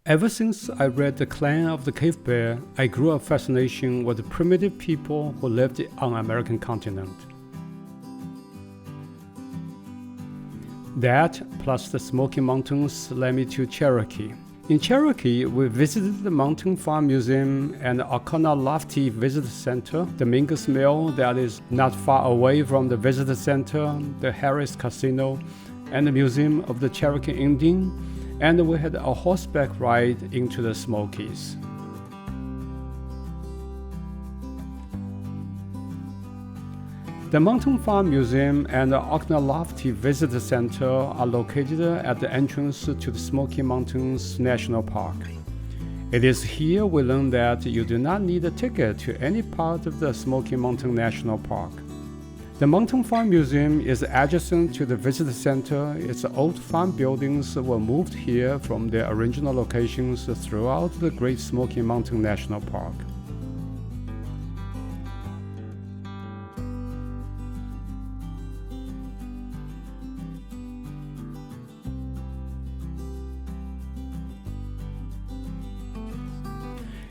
Ever since I read The Clan of the Cave Bear, I grew a fascination with the primitive people who lived on the American continent. That, plus the Smoky Mountains, led me to Cherokee. In Cherokee, we visited the Mountain Farm Museum and the Oconaluftee Visitor Center, the Mingus Mill that is not far away from the Visitor Center, the Harris Casino, and the Museum of the Cherokee Indian, and we had a horseback ride into the Smokies. The Mountain Farm Museum and the Oconaluftee Visitor Center are located at the entrance to the Smoky Mountains National Park. It is here we learn that you do not need a ticket to any part of the Smoky Mountain National Park. The Mountain Farm Museum is adjacent to the Visitor Center. Its old farm buildings were moved here from their original locations throughout the Great Smoky Mountain National Park.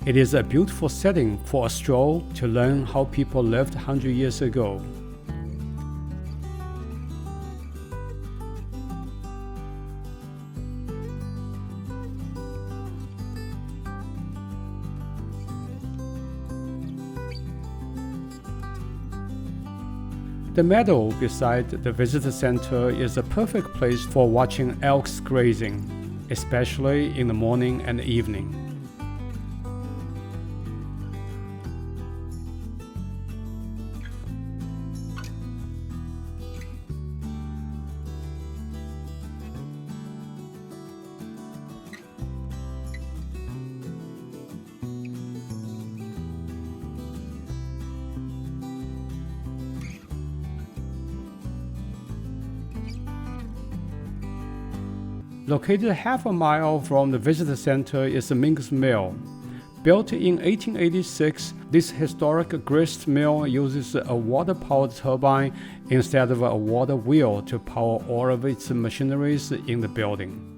It is a beautiful setting for a stroll to learn how people lived 100 years ago. The meadow beside the visitor center is a perfect place for watching elks grazing, especially in the morning and evening. Located half a mile from the visitor center is the Mingus Mill. Built in 1886, this historic grist mill uses a water-powered turbine instead of a water wheel to power all of its machineries in the building.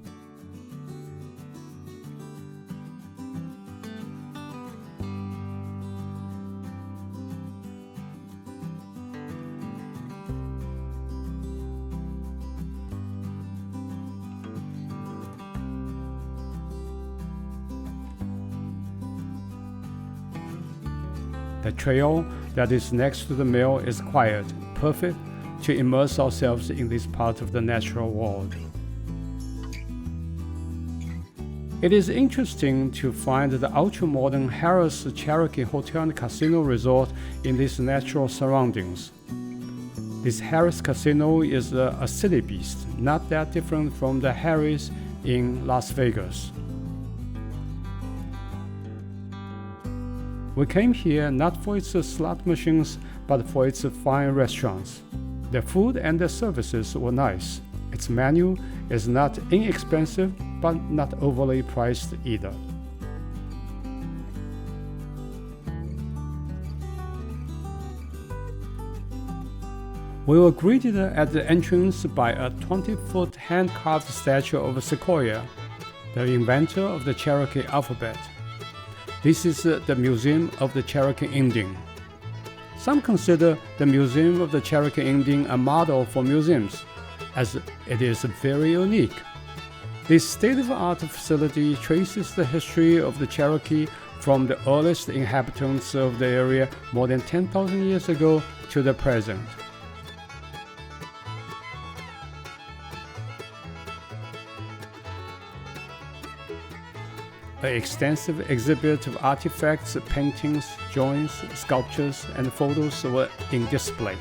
The trail that is next to the mill is quiet, perfect to immerse ourselves in this part of the natural world. It is interesting to find the ultra-modern Harris Cherokee Hotel Casino Resort in these natural surroundings. This Harris Casino is a city beast, not that different from the Harris in Las Vegas. We came here not for its slot machines, but for its fine restaurants. The food and the services were nice. Its menu is not inexpensive, but not overly priced either. We were greeted at the entrance by a 20-foot hand-carved statue of a sequoia, the inventor of the Cherokee alphabet. This is the Museum of the Cherokee Indian. Some consider the Museum of the Cherokee Indian a model for museums, as it is very unique. This state-of-the-art facility traces the history of the Cherokee from the earliest inhabitants of the area more than 10,000 years ago to the present. An extensive exhibit of artifacts, paintings, drawings, sculptures, and photos were in display.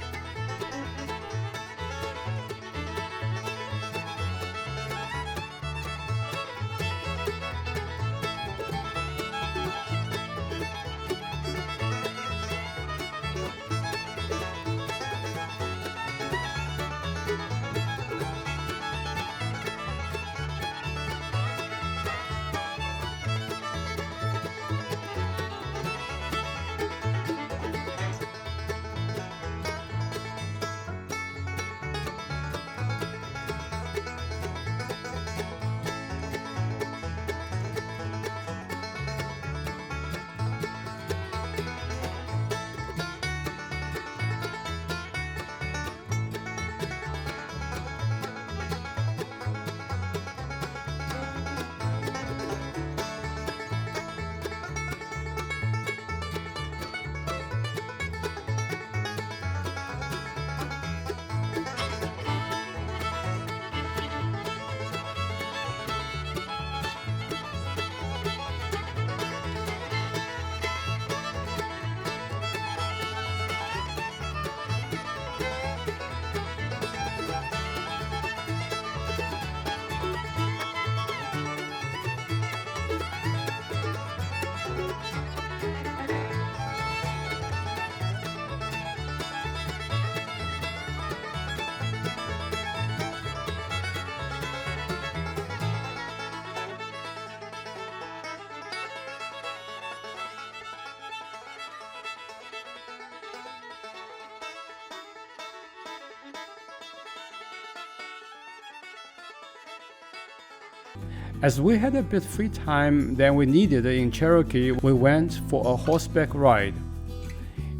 As we had a bit free time than we needed in Cherokee, we went for a horseback ride.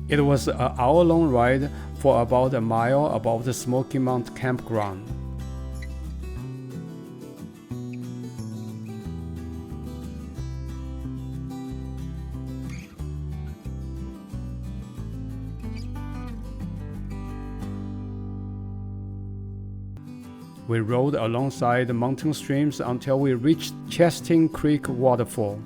It was an hour-long ride for about a mile above the Smoky Mountain campground. We rode alongside the mountain streams until we reached Chastain Creek Waterfall.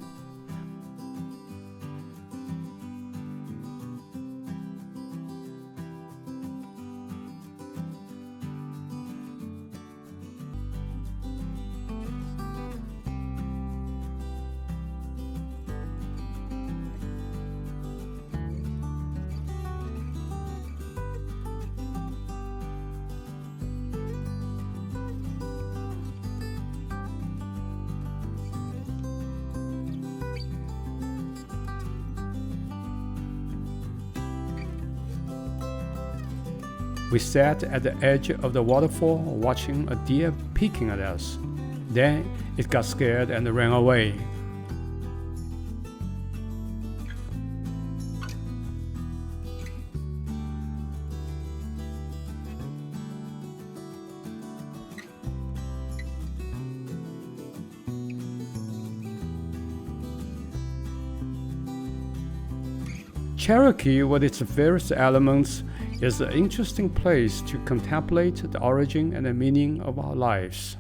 We sat at the edge of the waterfall watching a deer peeking at us. Then it got scared and ran away. Cherokee, with its various elements, is an interesting place to contemplate the origin and the meaning of our lives.